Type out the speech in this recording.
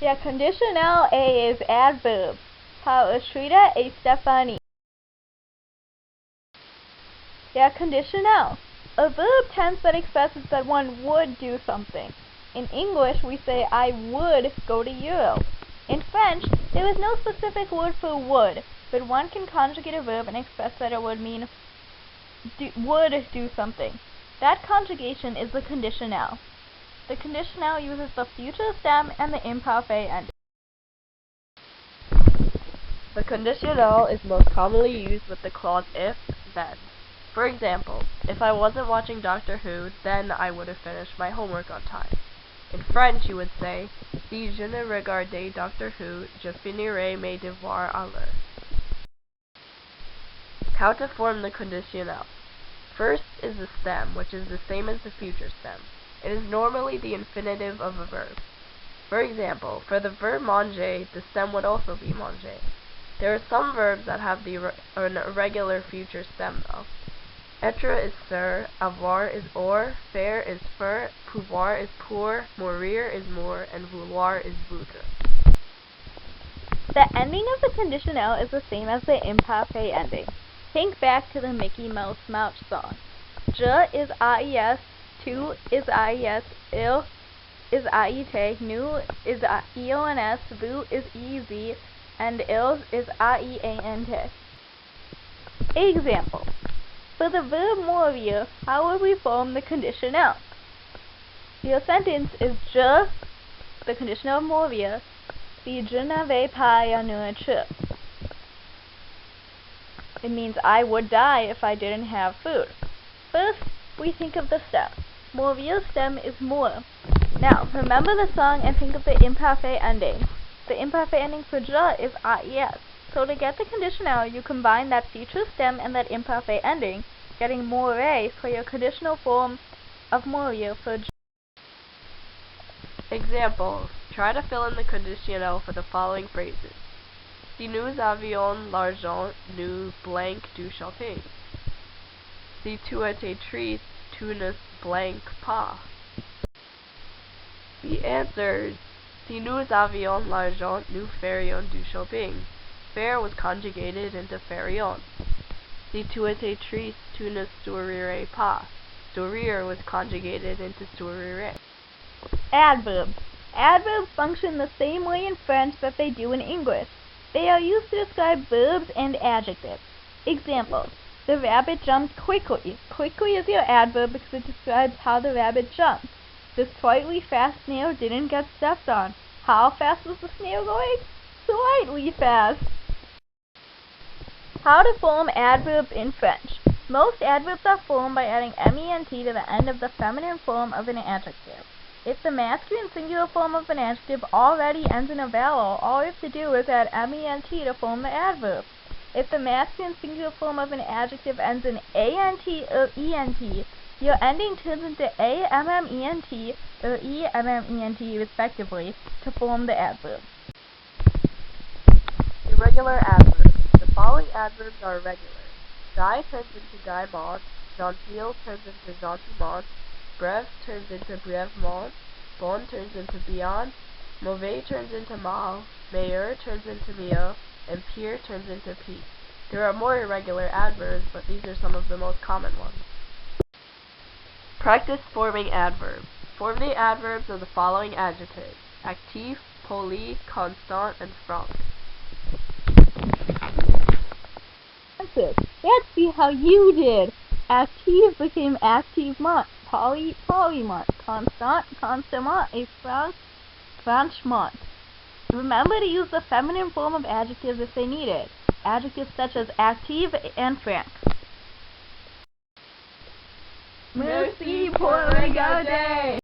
La conditional A is adverb. How escrita es Stephanie. La conditional. A verb tense that expresses that one would do something. In English, we say, I would go to Europe. In French, there is no specific word for would, but one can conjugate a verb and express that it would mean would do something. That conjugation is the conditional. The conditional uses the future stem and the imperfect ending. The conditional is most commonly used with the clause if, then. For example, if I wasn't watching Doctor Who, then I would have finished my homework on time. In French, you would say, si je ne regardais Doctor Who, je finirais mes devoirs à l'heure. How to form the conditional. First is the stem, which is the same as the future stem. It is normally the infinitive of a verb. For example, for the verb manger, the stem would also be manger. There are some verbs that have an irregular future stem though. Être is ser, avoir is or, faire is fer, pouvoir is pour, mourir is mour, and vouloir is voudre. The ending of the conditional is the same as the imperfect ending. Think back to the Mickey Mouse song. Je is AES, tu is AES, il is AET, nu is EONS, vous is EZ, and ils is AEANT. Example. For the verb mourir, how would we form the conditional? Your sentence is je, the conditional of mourir, si je n'avais pas la nourriture. It means I would die if I didn't have food. First, we think of the stem. Mourir stem is mour. Now, remember the song and think of the imperfect ending. The imperfect ending for je is AES. So to get the conditional, you combine that future stem and that imperfect ending, getting mourir for your conditional form of mourir for je. Examples. Try to fill in the conditional for the following phrases. Si nous avions l'argent, nous blank du shopping. Si tu étais triste, tu ne blank pas. The answers. Si nous avions l'argent, nous ferions du shopping. Faire was conjugated into ferions. Si tu étais triste, tu ne sourirais pas. Sourire was conjugated into sourirais. Adverbs. Adverbs function the same way in French that they do in English. They are used to describe verbs and adjectives. Examples. The rabbit jumped quickly. Quickly is your adverb because it describes how the rabbit jumped. The slightly fast snail didn't get stepped on. How fast was the snail going? Slightly fast. How to form adverbs in French. Most adverbs are formed by adding ment to the end of the feminine form of an adjective. If the masculine singular form of an adjective already ends in a vowel, all you have to do is add ment to form the adverb. If the masculine singular form of an adjective ends in ant or ent, your ending turns into amment or ement respectively to form the adverb. Irregular adverbs. The following adverbs are irregular. Die turns into diamant, gentil turns into gentiment, bref turns into brèvement, bon turns into bien, mauvais turns into mal, meilleur turns into mieux, and pire turns into pis. There are more irregular adverbs, but these are some of the most common ones. Practice forming adverbs. Form the adverbs of the following adjectives: actif, poli, constant, and franc. Let's see how you did. Active became activement, poly, polymont, constant, constamment, et franc, franchement. Remember to use the feminine form of adjectives if they need it. Adjectives such as active and franc. Merci pour regarder.